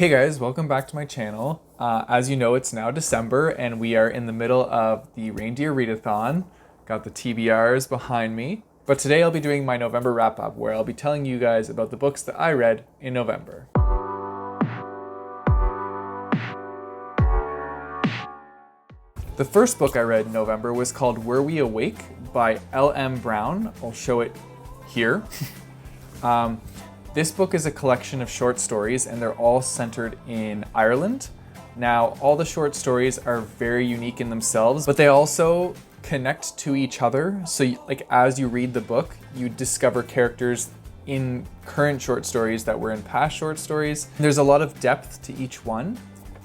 Hey guys, welcome back to my channel. As you know, it's now December and we are in the middle of the Reindeer Readathon. Got the TBRs behind me. But today I'll be doing my November wrap-up where I'll be telling you guys about the books that I read in November. The first book I read in November was called Were We Awake by L.M. Brown. I'll show it here. This book is a collection of short stories and they're all centered in Ireland. Now, all the short stories are very unique in themselves, but they also connect to each other. So like as you read the book, you discover characters in current short stories that were in past short stories. There's a lot of depth to each one.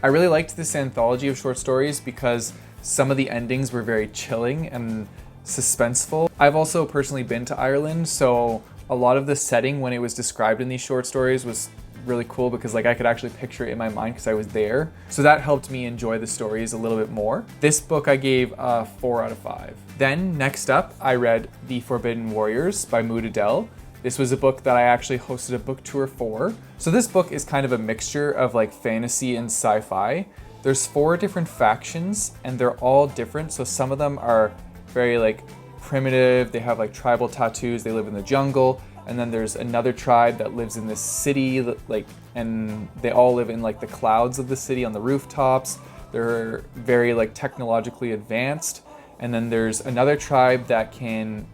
I really liked this anthology of short stories because some of the endings were very chilling and suspenseful. I've also personally been to Ireland, so a lot of the setting when it was described in these short stories was really cool because like I could actually picture it in my mind because I was there. So that helped me enjoy the stories a little bit more. This book I gave a 4 out of 5. Then next up, I read The Forbidden Warriors by Mood Adele. This was a book that I actually hosted a book tour for. So this book is kind of a mixture of like fantasy and sci-fi. There's 4 different factions and they're all different. So some of them are very like primitive, they have like tribal tattoos, they live in the jungle, and then there's another tribe that lives in this city, like, and they all live in like the clouds of the city on the rooftops. They're very like technologically advanced. And then there's another tribe that can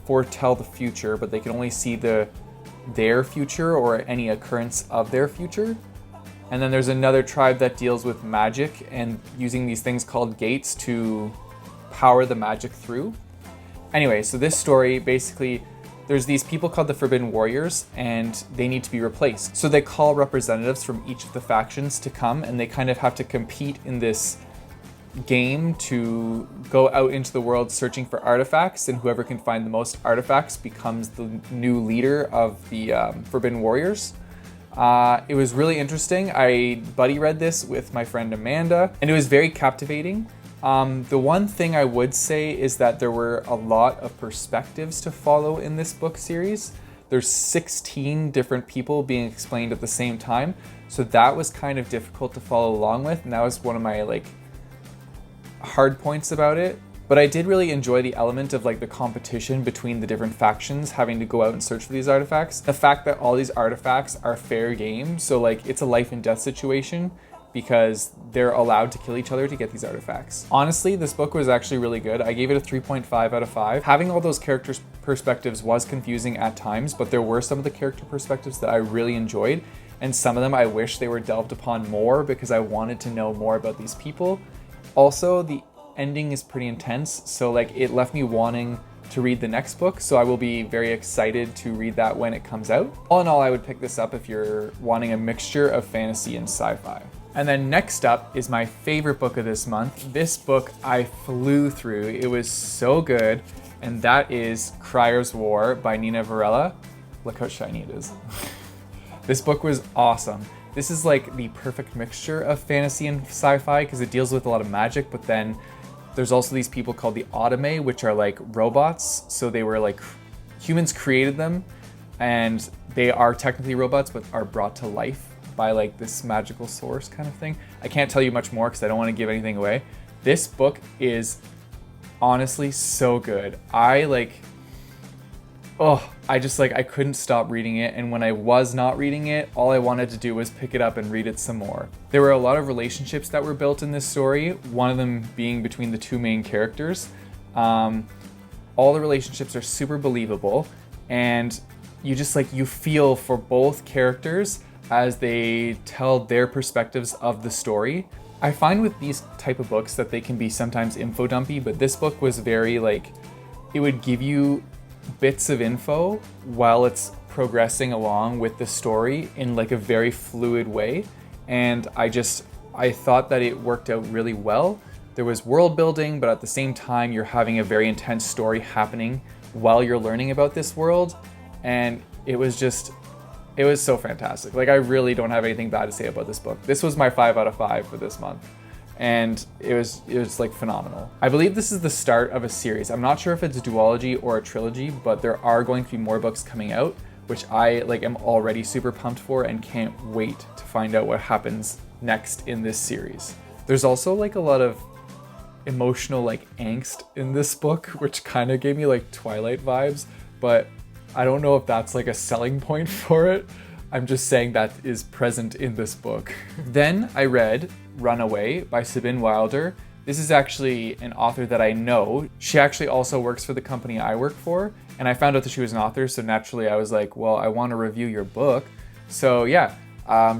foretell the future, but they can only see their future or any occurrence of their future. And then there's another tribe that deals with magic and using these things called gates to power the magic through. Anyway, so this story, basically, there's these people called the Forbidden Warriors, and they need to be replaced. So they call representatives from each of the factions to come, and they kind of have to compete in this game to go out into the world searching for artifacts, and whoever can find the most artifacts becomes the new leader of the Forbidden Warriors. It was really interesting. I buddy read this with my friend Amanda, and it was very captivating. The one thing I would say is that there were a lot of perspectives to follow in this book series. There's 16 different people being explained at the same time, so that was kind of difficult to follow along with, and that was one of my like hard points about it. But I did really enjoy the element of like the competition between the different factions having to go out and search for these artifacts. The fact that all these artifacts are fair game, so like it's a life and death situation, because they're allowed to kill each other to get these artifacts. Honestly, this book was actually really good. I gave it a 3.5 out of 5. Having all those characters' perspectives was confusing at times, but there were some of the character perspectives that I really enjoyed, and some of them I wish they were delved upon more because I wanted to know more about these people. Also, the ending is pretty intense, so like it left me wanting to read the next book, so I will be very excited to read that when it comes out. All in all, I would pick this up if you're wanting a mixture of fantasy and sci-fi. And then next up is my favorite book of this month. This book I flew through. It was so good. And that is Criers War by Nina Varela. Look how shiny it is. This book was awesome. This is like the perfect mixture of fantasy and sci-fi because it deals with a lot of magic, but then there's also these people called the Autome, which are like robots. So they were like, humans created them and they are technically robots, but are brought to life by like this magical source kind of thing. I can't tell you much more because I don't want to give anything away. This book is honestly so good. I couldn't stop reading it, and when I was not reading it, all I wanted to do was pick it up and read it some more. There were a lot of relationships that were built in this story, one of them being between the 2 main characters. All the relationships are super believable, and you feel for both characters as they tell their perspectives of the story. I find with these type of books that they can be sometimes info dumpy, but this book was very like, it would give you bits of info while it's progressing along with the story in like a very fluid way. And I thought that it worked out really well. There was world building, but at the same time, you're having a very intense story happening while you're learning about this world. And it was so fantastic. Like I really don't have anything bad to say about this book. This was my 5 out of 5 for this month. And it was like phenomenal. I believe this is the start of a series. I'm not sure if it's a duology or a trilogy, but there are going to be more books coming out. which I am already super pumped for and can't wait to find out what happens next in this series. There's also a lot of emotional angst in this book, which kind of gave me Twilight vibes, but I don't know if that's a selling point for it. I'm just saying that is present in this book. Then I read Runaway by Sabine Wilder. This is actually an author that I know. She actually also works for the company I work for, and I found out that she was an author, so naturally I was like, well, I want to review your book. So yeah,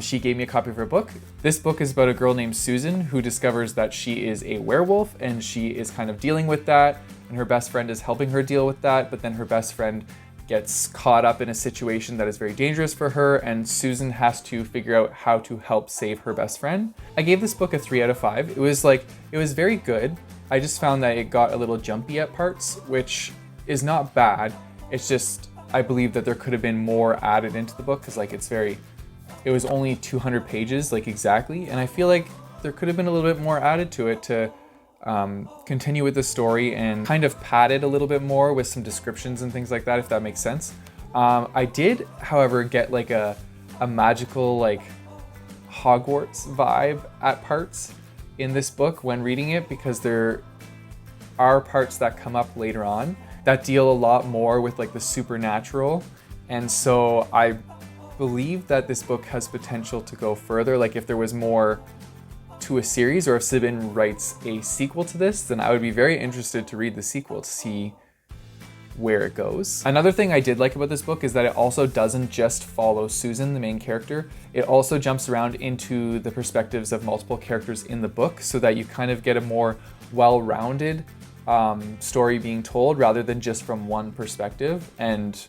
she gave me a copy of her book. This book is about a girl named Susan who discovers that she is a werewolf, and she is kind of dealing with that, and her best friend is helping her deal with that, but then her best friend gets caught up in a situation that is very dangerous for her, and Susan has to figure out how to help save her best friend. I gave this book a 3 out of 5. It was very good. I just found that it got a little jumpy at parts, which is not bad. It's just, I believe that there could have been more added into the book, because it was only 200 pages, exactly, and I feel like there could have been a little bit more added to it to continue with the story and kind of pad it a little bit more with some descriptions and things like that, if that makes sense. I did, however, get a magical Hogwarts vibe at parts in this book when reading it, because there are parts that come up later on that deal a lot more with the supernatural, and so I believe that this book has potential to go further. If there was more to a series, or if Sabine writes a sequel to this, then I would be very interested to read the sequel to see where it goes. Another thing I did like about this book is that it also doesn't just follow Susan, the main character. It also jumps around into the perspectives of multiple characters in the book, so that you kind of get a more well-rounded story being told, rather than just from one perspective and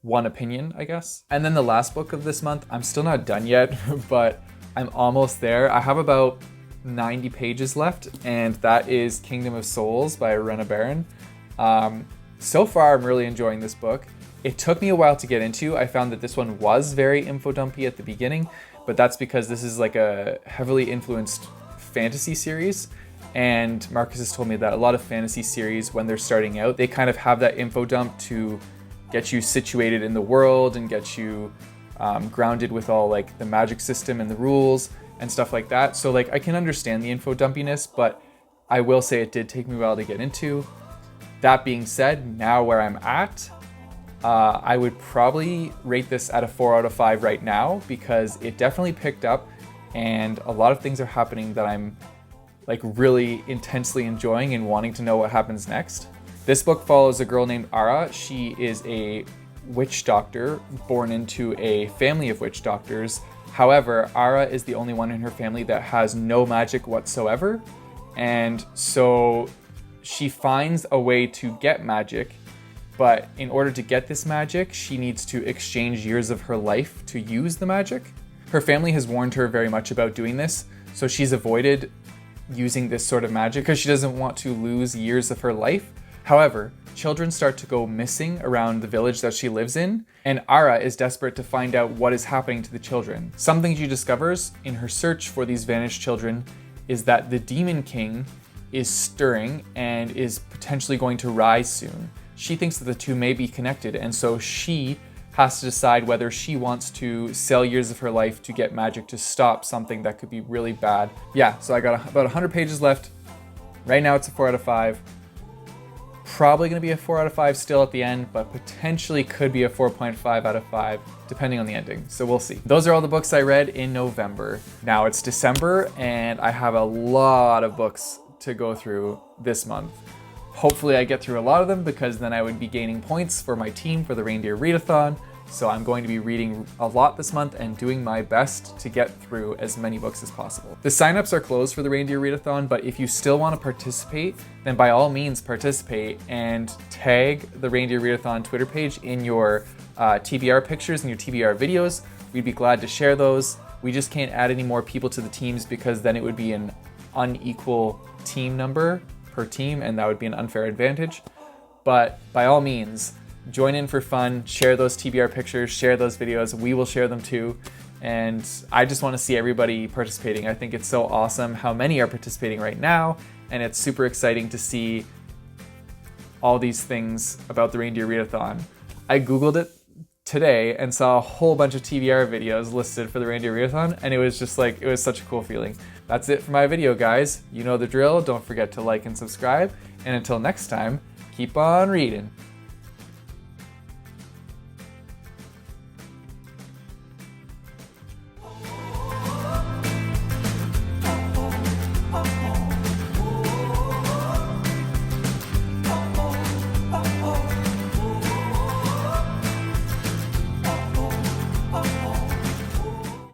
one opinion, I guess. And then the last book of this month, I'm still not done yet, but I'm almost there. I have about 90 pages left, and that is Kingdom of Souls by Rena Barron. So far, I'm really enjoying this book. It took me a while to get into. I found that this one was very info-dumpy at the beginning, but that's because this is a heavily influenced fantasy series, and Marcus has told me that a lot of fantasy series, when they're starting out, they kind of have that info dump to get you situated in the world and get you grounded with all the magic system and the rules and stuff like that. So I can understand the info dumpiness, but I will say it did take me a while to get into. That being said, now where I'm at, I would probably rate this at a 4 out of 5 right now, because it definitely picked up and a lot of things are happening that I'm really intensely enjoying and wanting to know what happens next. This book follows a girl named Ara. She is a witch doctor born into a family of witch doctors. However, Ara is the only one in her family that has no magic whatsoever, and so she finds a way to get magic, but in order to get this magic, she needs to exchange years of her life to use the magic. Her family has warned her very much about doing this, so she's avoided using this sort of magic because she doesn't want to lose years of her life. However, children start to go missing around the village that she lives in, and Ara is desperate to find out what is happening to the children. Something she discovers in her search for these vanished children is that the Demon King is stirring and is potentially going to rise soon. She thinks that the two may be connected, and so she has to decide whether she wants to sell years of her life to get magic to stop something that could be really bad. Yeah, so I got about 100 pages left. Right now it's a 4 out of 5. Probably going to be a 4 out of 5 still at the end, but potentially could be a 4.5 out of 5, depending on the ending. So we'll see. Those are all the books I read in November. Now it's December, and I have a lot of books to go through this month. Hopefully I get through a lot of them, because then I would be gaining points for my team for the Reindeer Readathon. So I'm going to be reading a lot this month and doing my best to get through as many books as possible. The signups are closed for the Reindeer Readathon, but if you still want to participate, then by all means participate and tag the Reindeer Readathon Twitter page in your TBR pictures and your TBR videos. We'd be glad to share those. We just can't add any more people to the teams, because then it would be an unequal team number per team, and that would be an unfair advantage. But by all means, join in for fun, share those TBR pictures, share those videos. We will share them too. And I just want to see everybody participating. I think it's so awesome how many are participating right now, and it's super exciting to see all these things about the Reindeer Readathon. I Googled it today and saw a whole bunch of TBR videos listed for the Reindeer Readathon, and it was just like, it was such a cool feeling. That's it for my video, guys. You know the drill. Don't forget to like and subscribe, and until next time, keep on reading.